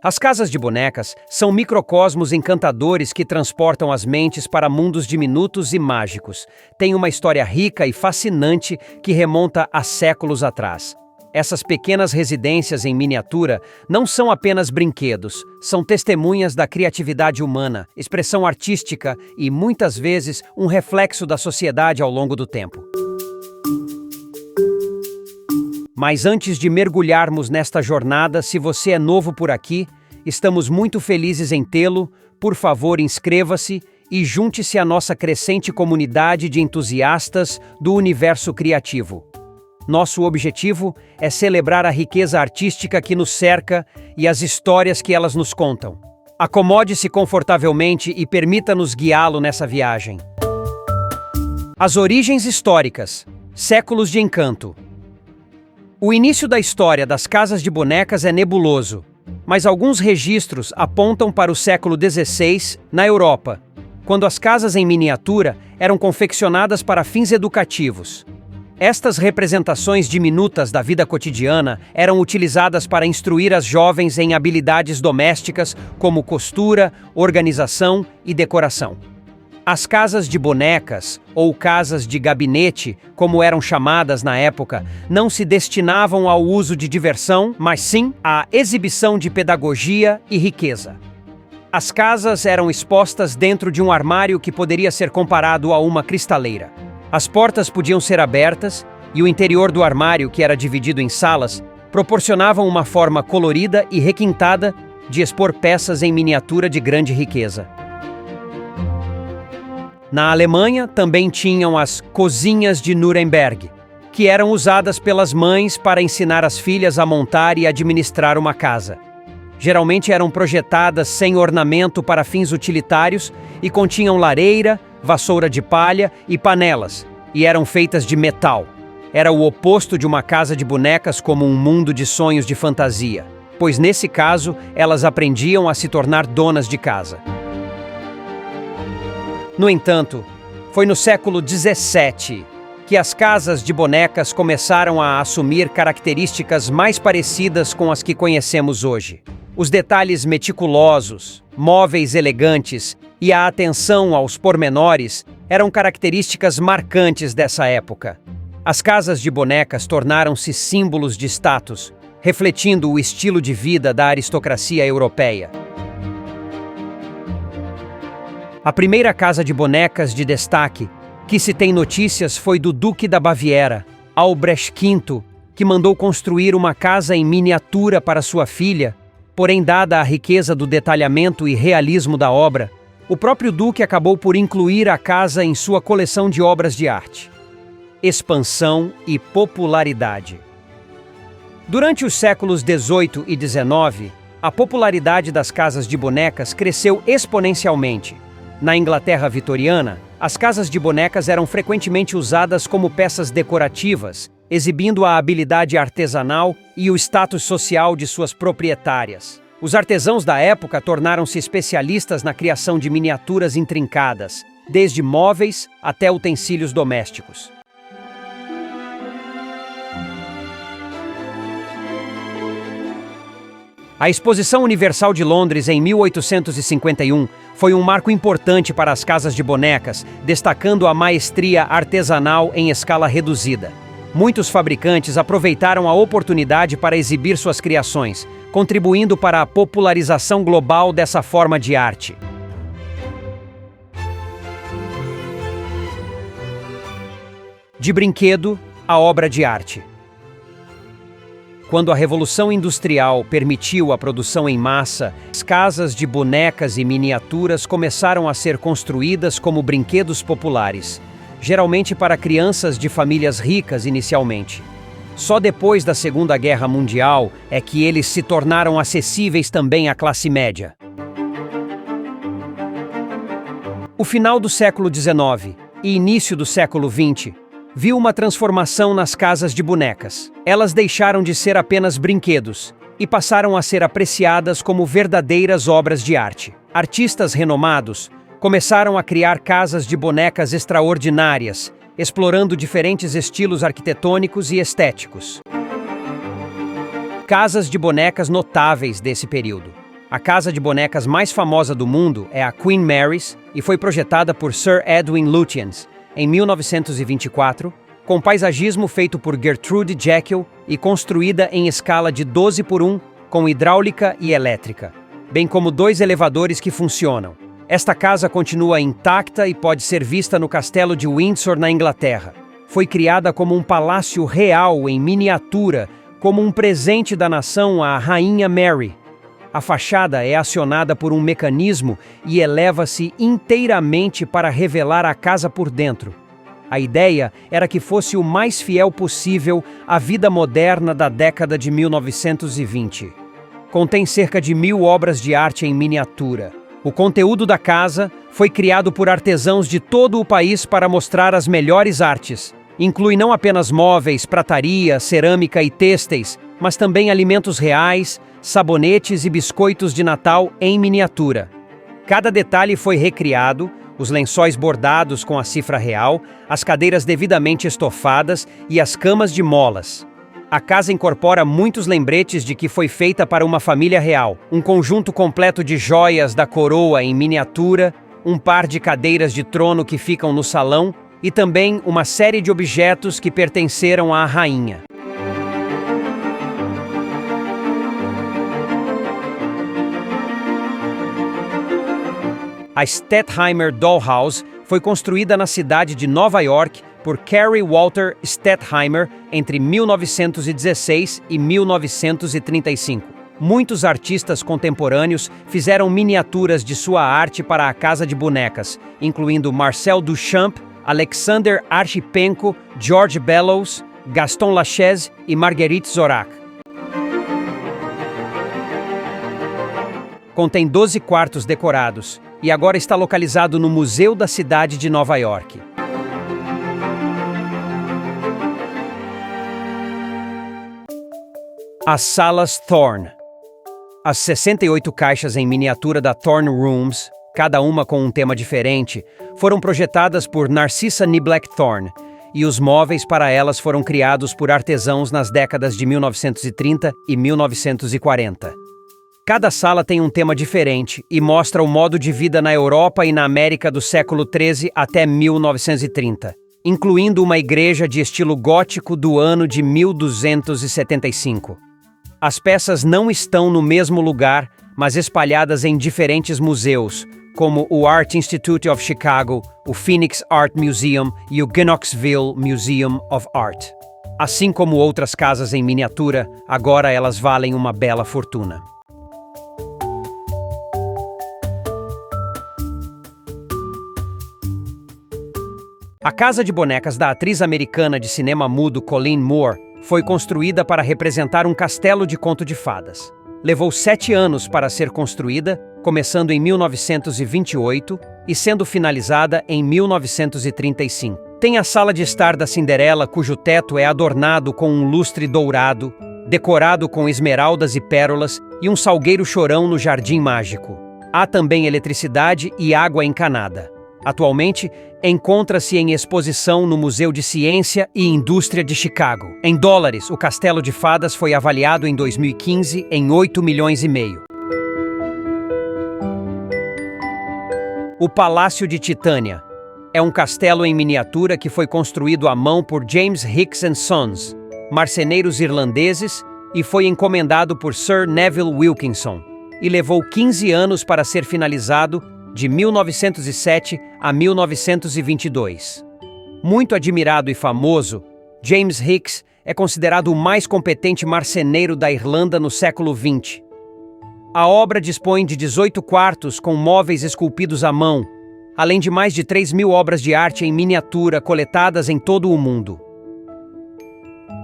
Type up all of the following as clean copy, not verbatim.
As casas de bonecas são microcosmos encantadores que transportam as mentes para mundos diminutos e mágicos. Tem uma história rica e fascinante que remonta a séculos atrás. Essas pequenas residências em miniatura não são apenas brinquedos, são testemunhas da criatividade humana, expressão artística e, muitas vezes, um reflexo da sociedade ao longo do tempo. Mas antes de mergulharmos nesta jornada, se você é novo por aqui, estamos muito felizes em tê-lo. Por favor, inscreva-se e junte-se à nossa crescente comunidade de entusiastas do universo criativo. Nosso objetivo é celebrar a riqueza artística que nos cerca e as histórias que elas nos contam. Acomode-se confortavelmente e permita-nos guiá-lo nessa viagem. As origens históricas, séculos de encanto. O início da história das casas de bonecas é nebuloso, mas alguns registros apontam para o século XVI, na Europa, quando as casas em miniatura eram confeccionadas para fins educativos. Estas representações diminutas da vida cotidiana eram utilizadas para instruir as jovens em habilidades domésticas como costura, organização e decoração. As casas de bonecas, ou casas de gabinete, como eram chamadas na época, não se destinavam ao uso de diversão, mas sim à exibição de pedagogia e riqueza. As casas eram expostas dentro de um armário que poderia ser comparado a uma cristaleira. As portas podiam ser abertas e o interior do armário, que era dividido em salas, proporcionavam uma forma colorida e requintada de expor peças em miniatura de grande riqueza. Na Alemanha, também tinham as cozinhas de Nuremberg, que eram usadas pelas mães para ensinar as filhas a montar e administrar uma casa. Geralmente eram projetadas sem ornamento para fins utilitários e continham lareira, vassoura de palha e panelas, e eram feitas de metal. Era o oposto de uma casa de bonecas como um mundo de sonhos de fantasia, pois nesse caso elas aprendiam a se tornar donas de casa. No entanto, foi no século XVII que as casas de bonecas começaram a assumir características mais parecidas com as que conhecemos hoje. Os detalhes meticulosos, móveis elegantes e a atenção aos pormenores eram características marcantes dessa época. As casas de bonecas tornaram-se símbolos de status, refletindo o estilo de vida da aristocracia europeia. A primeira casa de bonecas de destaque que se tem notícias foi do Duque da Baviera, Albrecht V, que mandou construir uma casa em miniatura para sua filha, porém, dada a riqueza do detalhamento e realismo da obra, o próprio Duque acabou por incluir a casa em sua coleção de obras de arte. Expansão e popularidade. Durante os séculos XVIII e XIX, a popularidade das casas de bonecas cresceu exponencialmente. Na Inglaterra vitoriana, as casas de bonecas eram frequentemente usadas como peças decorativas, exibindo a habilidade artesanal e o status social de suas proprietárias. Os artesãos da época tornaram-se especialistas na criação de miniaturas intrincadas, desde móveis até utensílios domésticos. A Exposição Universal de Londres, em 1851, foi um marco importante para as casas de bonecas, destacando a maestria artesanal em escala reduzida. Muitos fabricantes aproveitaram a oportunidade para exibir suas criações, contribuindo para a popularização global dessa forma de arte. De brinquedo à obra de arte. Quando a Revolução Industrial permitiu a produção em massa, as casas de bonecas e miniaturas começaram a ser construídas como brinquedos populares, geralmente para crianças de famílias ricas inicialmente. Só depois da Segunda Guerra Mundial é que eles se tornaram acessíveis também à classe média. O final do século XIX e início do século XX viu uma transformação nas casas de bonecas. Elas deixaram de ser apenas brinquedos e passaram a ser apreciadas como verdadeiras obras de arte. Artistas renomados começaram a criar casas de bonecas extraordinárias, explorando diferentes estilos arquitetônicos e estéticos. Casas de bonecas notáveis desse período. A casa de bonecas mais famosa do mundo é a Queen Mary's e foi projetada por Sir Edwin Lutyens em 1924, com paisagismo feito por Gertrude Jekyll e construída em escala de 12:1 com hidráulica e elétrica, bem como 2 elevadores que funcionam. Esta casa continua intacta e pode ser vista no Castelo de Windsor, na Inglaterra. Foi criada como um palácio real em miniatura, como um presente da nação à Rainha Mary. A fachada é acionada por um mecanismo e eleva-se inteiramente para revelar a casa por dentro. A ideia era que fosse o mais fiel possível à vida moderna da década de 1920. Contém cerca de 1.000 obras de arte em miniatura. O conteúdo da casa foi criado por artesãos de todo o país para mostrar as melhores artes. Inclui não apenas móveis, prataria, cerâmica e têxteis, mas também alimentos reais, sabonetes e biscoitos de Natal em miniatura. Cada detalhe foi recriado, os lençóis bordados com a cifra real, as cadeiras devidamente estofadas e as camas de molas. A casa incorpora muitos lembretes de que foi feita para uma família real, um conjunto completo de joias da coroa em miniatura, um par de cadeiras de trono que ficam no salão e também uma série de objetos que pertenceram à rainha. A Stetheimer Dollhouse foi construída na cidade de Nova York por Carrie Walter Stetheimer entre 1916 e 1935. Muitos artistas contemporâneos fizeram miniaturas de sua arte para a casa de bonecas, incluindo Marcel Duchamp, Alexander Archipenko, George Bellows, Gaston Lachaise e Marguerite Zorac. Contém 12 quartos decorados e agora está localizado no Museu da Cidade de Nova York. As salas Thorne. As 68 caixas em miniatura da Thorne Rooms, cada uma com um tema diferente, foram projetadas por Narcissa Niblack Thorne, e os móveis para elas foram criados por artesãos nas décadas de 1930 e 1940. Cada sala tem um tema diferente e mostra o modo de vida na Europa e na América do século XIII até 1930, incluindo uma igreja de estilo gótico do ano de 1275. As peças não estão no mesmo lugar, mas espalhadas em diferentes museus, como o Art Institute of Chicago, o Phoenix Art Museum e o Knoxville Museum of Art. Assim como outras casas em miniatura, agora elas valem uma bela fortuna. A casa de bonecas da atriz americana de cinema mudo Colleen Moore foi construída para representar um castelo de conto de fadas. Levou 7 anos para ser construída, começando em 1928 e sendo finalizada em 1935. Tem a sala de estar da Cinderela, cujo teto é adornado com um lustre dourado, decorado com esmeraldas e pérolas e um salgueiro chorão no Jardim Mágico. Há também eletricidade e água encanada. Atualmente, encontra-se em exposição no Museu de Ciência e Indústria de Chicago. Em dólares, o Castelo de Fadas foi avaliado em 2015 em 8,5 milhões. O Palácio de Titânia é um castelo em miniatura que foi construído à mão por James Hicks & Sons, marceneiros irlandeses, e foi encomendado por Sir Neville Wilkinson, e levou 15 anos para ser finalizado, de 1907 a 1922. Muito admirado e famoso, James Hicks é considerado o mais competente marceneiro da Irlanda no século XX. A obra dispõe de 18 quartos com móveis esculpidos à mão, além de mais de 3.000 obras de arte em miniatura coletadas em todo o mundo.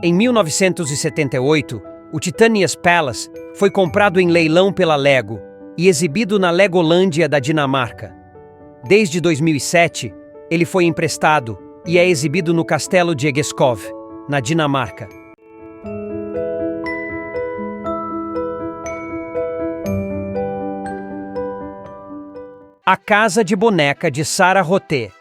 Em 1978, o Titania's Palace foi comprado em leilão pela Lego e exibido na Legolândia da Dinamarca. Desde 2007, ele foi emprestado e é exibido no Castelo de Egeskov, na Dinamarca. A Casa de Boneca de Sarah Roté.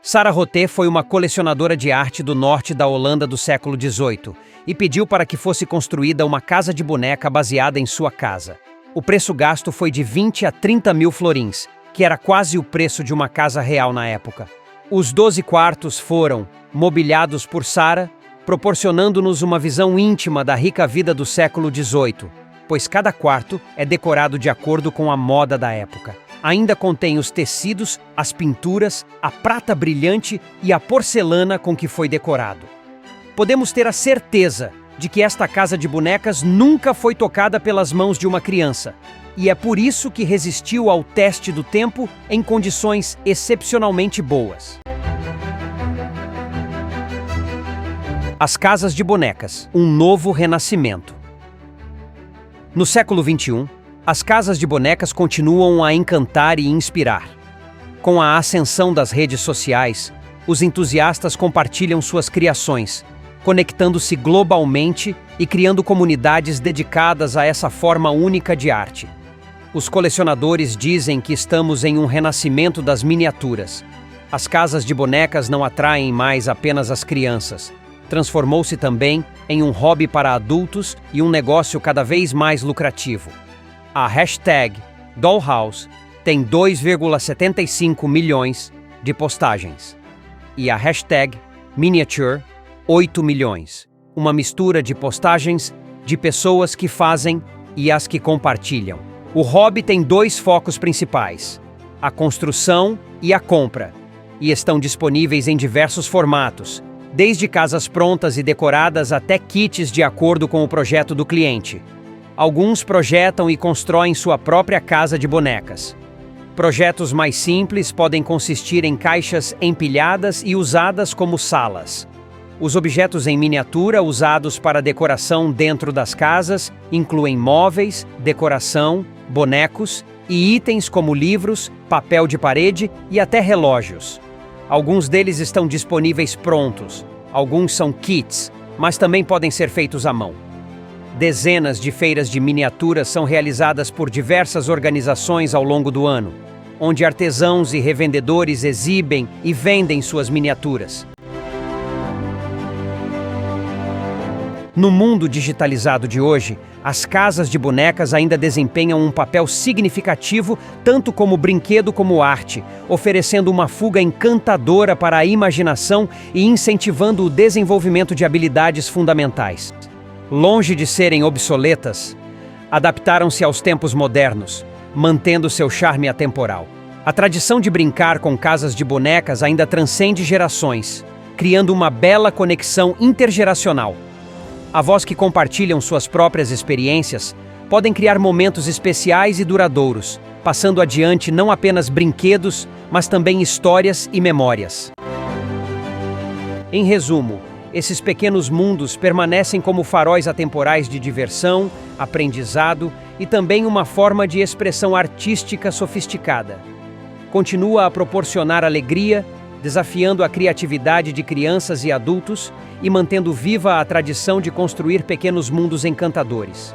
Sarah Roté foi uma colecionadora de arte do norte da Holanda do século XVIII e pediu para que fosse construída uma casa de boneca baseada em sua casa. O preço gasto foi de 20 a 30 mil florins, que era quase o preço de uma casa real na época. Os 12 quartos foram mobiliados por Sarah, proporcionando-nos uma visão íntima da rica vida do século XVIII, pois cada quarto é decorado de acordo com a moda da época. Ainda contém os tecidos, as pinturas, a prata brilhante e a porcelana com que foi decorado. Podemos ter a certeza de que esta casa de bonecas nunca foi tocada pelas mãos de uma criança, e é por isso que resistiu ao teste do tempo em condições excepcionalmente boas. As casas de bonecas, um novo renascimento. No século XXI, as casas de bonecas continuam a encantar e inspirar. Com a ascensão das redes sociais, os entusiastas compartilham suas criações, conectando-se globalmente e criando comunidades dedicadas a essa forma única de arte. Os colecionadores dizem que estamos em um renascimento das miniaturas. As casas de bonecas não atraem mais apenas as crianças. Transformou-se também em um hobby para adultos e um negócio cada vez mais lucrativo. A hashtag Dollhouse tem 2,75 milhões de postagens. E a hashtag Miniature, 8 milhões. Uma mistura de postagens de pessoas que fazem e as que compartilham. O hobby tem 2 focos principais: a construção e a compra. E estão disponíveis em diversos formatos, desde casas prontas e decoradas até kits de acordo com o projeto do cliente. Alguns projetam e constroem sua própria casa de bonecas. Projetos mais simples podem consistir em caixas empilhadas e usadas como salas. Os objetos em miniatura usados para decoração dentro das casas incluem móveis, decoração, bonecos e itens como livros, papel de parede e até relógios. Alguns deles estão disponíveis prontos, alguns são kits, mas também podem ser feitos à mão. Dezenas de feiras de miniaturas são realizadas por diversas organizações ao longo do ano, onde artesãos e revendedores exibem e vendem suas miniaturas. No mundo digitalizado de hoje, as casas de bonecas ainda desempenham um papel significativo tanto como brinquedo como arte, oferecendo uma fuga encantadora para a imaginação e incentivando o desenvolvimento de habilidades fundamentais. Longe de serem obsoletas, adaptaram-se aos tempos modernos, mantendo seu charme atemporal. A tradição de brincar com casas de bonecas ainda transcende gerações, criando uma bela conexão intergeracional. Avós que compartilham suas próprias experiências podem criar momentos especiais e duradouros, passando adiante não apenas brinquedos, mas também histórias e memórias. Em resumo, esses pequenos mundos permanecem como faróis atemporais de diversão, aprendizado e também uma forma de expressão artística sofisticada. Continua a proporcionar alegria, desafiando a criatividade de crianças e adultos e mantendo viva a tradição de construir pequenos mundos encantadores.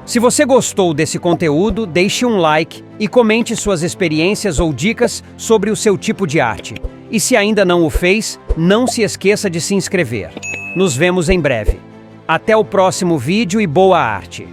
Se você gostou desse conteúdo, deixe um like e comente suas experiências ou dicas sobre o seu tipo de arte. E se ainda não o fez, não se esqueça de se inscrever. Nos vemos em breve. Até o próximo vídeo e boa arte!